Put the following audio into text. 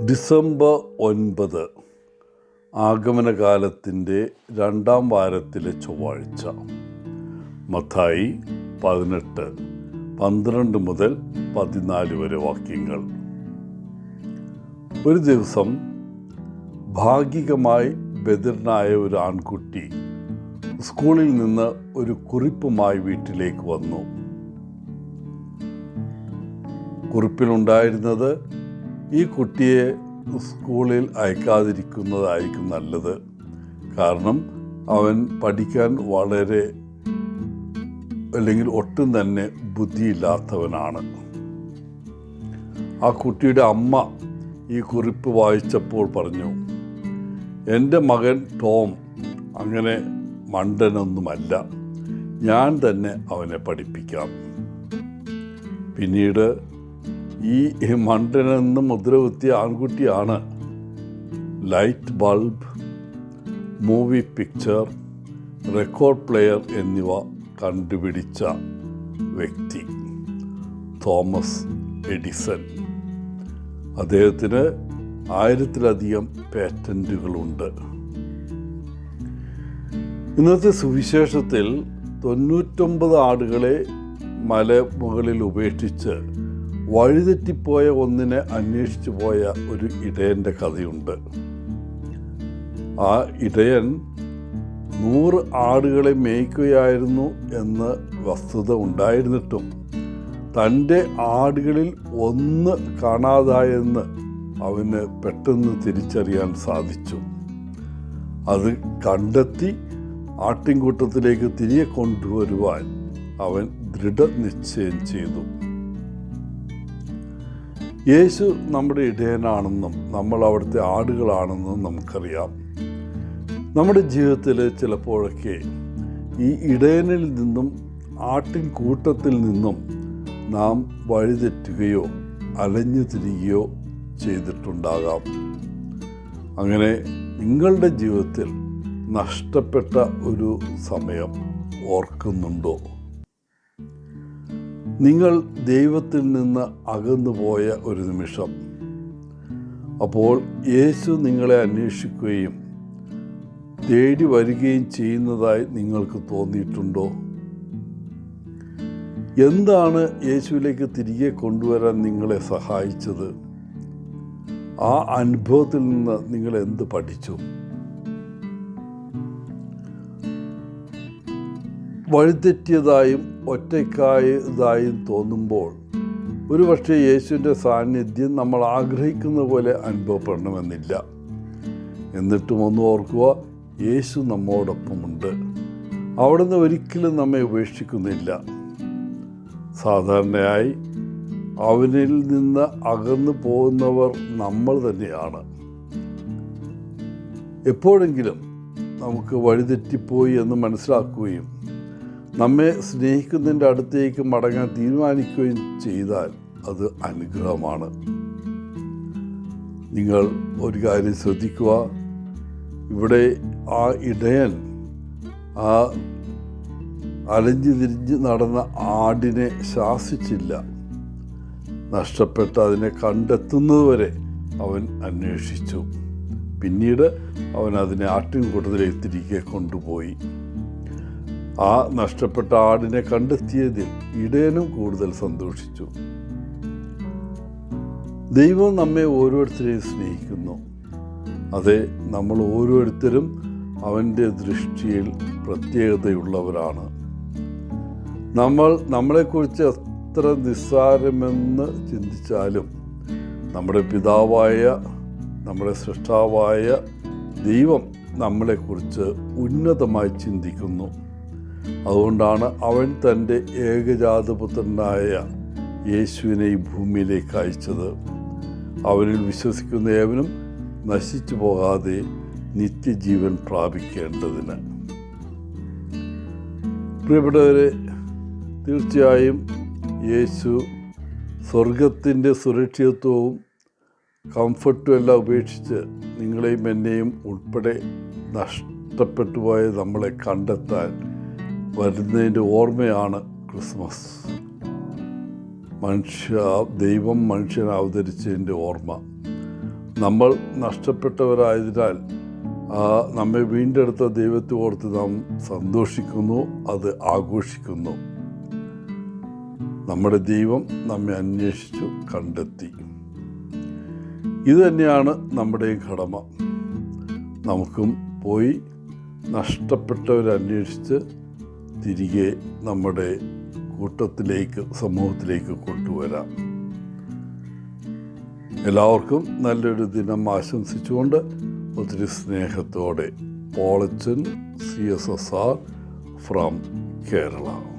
December 9 ആഗമനകാലത്തിൻ്റെ 2-ാം വാരത്തിലെ ചൊവ്വാഴ്ച. മത്തായി 18:12 മുതൽ 14 വരെ വാക്യങ്ങൾ. ഒരു ദിവസം ഭാഗികമായി ബധിരനായ ഒരു ആൺകുട്ടി സ്കൂളിൽ നിന്ന് ഒരു കുറിപ്പുമായി വീട്ടിലേക്ക് വന്നു. കുറിപ്പിലുണ്ടായിരുന്നത്, ഈ കുട്ടിയെ സ്കൂളിൽ അയക്കാതിരിക്കുന്നതായിരിക്കും നല്ലത്, കാരണം അവൻ പഠിക്കാൻ വളരെ അല്ലെങ്കിൽ ഒട്ടും തന്നെ ബുദ്ധിയില്ലാത്തവനാണ്. ആ കുട്ടിയുടെ അമ്മ ഈ കുറിപ്പ് വായിച്ചപ്പോൾ പറഞ്ഞു, എൻ്റെ മകൻ ടോം അങ്ങനെ മണ്ടനൊന്നുമല്ല, ഞാൻ തന്നെ അവനെ പഠിപ്പിക്കാം. പിന്നീട് ഈ മണ്ടനെന്ന് മുദ്രകുത്തിയ ആൺകുട്ടിയാണ് light bulb, movie picture, record player എന്നിവ കണ്ടുപിടിച്ച വ്യക്തി തോമസ് എഡിസൺ. അദ്ദേഹത്തിന് 1000-ലധികം പേറ്റന്റുകളുണ്ട്. ഇന്നത്തെ സുവിശേഷത്തിൽ 99 ആടുകളെ മലമുകളിൽ ഉപേക്ഷിച്ച് വഴിതെറ്റിപ്പോയ ഒന്നിനെ അന്വേഷിച്ചു പോയ ഒരു ഇടയൻ്റെ കഥയുണ്ട്. ആ ഇടയൻ 100 ആടുകളെ മേയ്ക്കുകയായിരുന്നു എന്ന് വസ്തുത ഉണ്ടായിരുന്നിട്ടും തൻ്റെ ആടുകളിൽ ഒന്ന് കാണാതായെന്ന് അവന് പെട്ടെന്ന് തിരിച്ചറിയാൻ സാധിച്ചു. അത് കണ്ടെത്തി ആട്ടിൻകൂട്ടത്തിലേക്ക് തിരികെ കൊണ്ടുവരുവാൻ അവൻ ദൃഢനിശ്ചയം ചെയ്തു. യേശു നമ്മുടെ ഇടയനാണെന്നും നമ്മൾ അവിടുത്തെ ആടുകളാണെന്നും നമുക്കറിയാം. നമ്മുടെ ജീവിതത്തിൽ ചിലപ്പോഴൊക്കെ ഈ ഇടയനിൽ നിന്നും ആട്ടിൻ കൂട്ടത്തിൽ നിന്നും നാം വഴിതെറ്റുകയോ അലഞ്ഞു തിരികുകയോ ചെയ്തിട്ടുണ്ടാകാം. അങ്ങനെ നിങ്ങളുടെ ജീവിതത്തിൽ നഷ്ടപ്പെട്ട ഒരു സമയം ഓർക്കുന്നുണ്ടോ? നിങ്ങൾ ദൈവത്തിൽ നിന്ന് അകന്നുപോയ ഒരു നിമിഷം. അപ്പോൾ യേശു നിങ്ങളെ അന്വേഷിക്കുകയും തേടി വരികയും ചെയ്യുന്നതായി നിങ്ങൾക്ക് തോന്നിയിട്ടുണ്ടോ? എന്താണ് യേശുവിലേക്ക് തിരികെ കൊണ്ടുവരാൻ നിങ്ങളെ സഹായിച്ചത്? ആ അനുഭവത്തിൽ നിന്ന് നിങ്ങൾ എന്ത് പഠിച്ചു? വഴിതെറ്റിയതായും ഒറ്റയ്ക്കായതായും തോന്നുമ്പോൾ ഒരുപക്ഷെ യേശുവിൻ്റെ സാന്നിധ്യം നമ്മൾ ആഗ്രഹിക്കുന്ന പോലെ അനുഭവപ്പെടണമെന്നില്ല. എന്നിട്ടും ഒന്ന് ഓർക്കുക, യേശു നമ്മോടൊപ്പമുണ്ട്. അവിടുന്ന് ഒരിക്കലും നമ്മെ ഉപേക്ഷിക്കുന്നില്ല. സാധാരണയായി അവനിൽ നിന്ന് അകന്നു പോകുന്നവർ നമ്മൾ തന്നെയാണ്. എപ്പോഴെങ്കിലും നമുക്ക് വഴിതെറ്റിപ്പോയി എന്ന് മനസ്സിലാക്കുകയും നമ്മെ സ്നേഹിക്കുന്നതിൻ്റെ അടുത്തേക്ക് മടങ്ങാൻ തീരുമാനിക്കുകയും ചെയ്താൽ അത് അനുഗ്രഹമാണ്. നിങ്ങൾ ഒരു കാര്യം ശ്രദ്ധിക്കുക, ഇവിടെ ആ ഇടയൻ ആ അലഞ്ഞു തിരിഞ്ഞ് നടന്ന ആടിനെ ശാസിച്ചില്ല. നഷ്ടപ്പെട്ട അതിനെ കണ്ടെത്തുന്നതുവരെ അവൻ അന്വേഷിച്ചു. പിന്നീട് അവൻ അതിനെ ആട്ടിൻകൂട്ടത്തിലേക്ക് തിരികെ കൊണ്ടുപോയി. ആ നഷ്ടപ്പെട്ട ആടിനെ കണ്ടെത്തിയതിൽ ഇടയനും കൂടുതൽ സന്തോഷിച്ചു. ദൈവം നമ്മെ ഓരോരുത്തരെയും സ്നേഹിക്കുന്നു. അതെ, നമ്മൾ ഓരോരുത്തരും അവൻ്റെ ദൃഷ്ടിയിൽ പ്രത്യേകതയുള്ളവരാണ്. നമ്മളെക്കുറിച്ച് എത്ര നിസ്സാരമെന്ന് ചിന്തിച്ചാലും നമ്മുടെ പിതാവായ, നമ്മുടെ സൃഷ്ടാവായ ദൈവം നമ്മളെക്കുറിച്ച് ഉന്നതമായി ചിന്തിക്കുന്നു. അതുകൊണ്ടാണ് അവൻ തൻ്റെ ഏകജാതപുത്രനായ യേശുവിനെ ഈ ഭൂമിയിലേക്ക് അയച്ചത്, അവനിൽ വിശ്വസിക്കുന്ന ഏവനും നശിച്ചു പോകാതെ നിത്യജീവൻ പ്രാപിക്കേണ്ടതിന്. പ്രിയപ്പെട്ടവരെ, തീർച്ചയായും യേശു സ്വർഗത്തിൻ്റെ സുരക്ഷിതത്വവും കംഫർട്ടും എല്ലാം ഉപേക്ഷിച്ച് നിങ്ങളെയും എന്നെയും ഉൾപ്പെടെ നഷ്ടപ്പെട്ടു പോയ നമ്മളെ കണ്ടെത്താൻ വരുന്നതിൻ്റെ ഓർമ്മയാണ് ക്രിസ്മസ്. ദൈവം മനുഷ്യനെ അവതരിച്ചതിൻ്റെ ഓർമ്മ. നമ്മൾ നഷ്ടപ്പെട്ടവരായതിനാൽ നമ്മെ വീണ്ടെടുത്ത ദൈവത്തെ ഓർത്ത് നാം സന്തോഷിക്കുന്നു, അത് ആഘോഷിക്കുന്നു. നമ്മുടെ ദൈവം നമ്മെ അന്വേഷിച്ചു കണ്ടെത്തി. ഇത് തന്നെയാണ് നമ്മുടെയും കടമ. നമുക്കും പോയി നഷ്ടപ്പെട്ടവരന്വേഷിച്ച് തിരികെ നമ്മുടെ കൂട്ടത്തിലേക്ക്, സമൂഹത്തിലേക്ക് കൊണ്ടുവരാം. എല്ലാവർക്കും നല്ലൊരു ദിനം ആശംസിച്ചുകൊണ്ട് ഒത്തിരി സ്നേഹത്തോടെ പോളച്ചൻ CSSR ഫ്രം കേരള.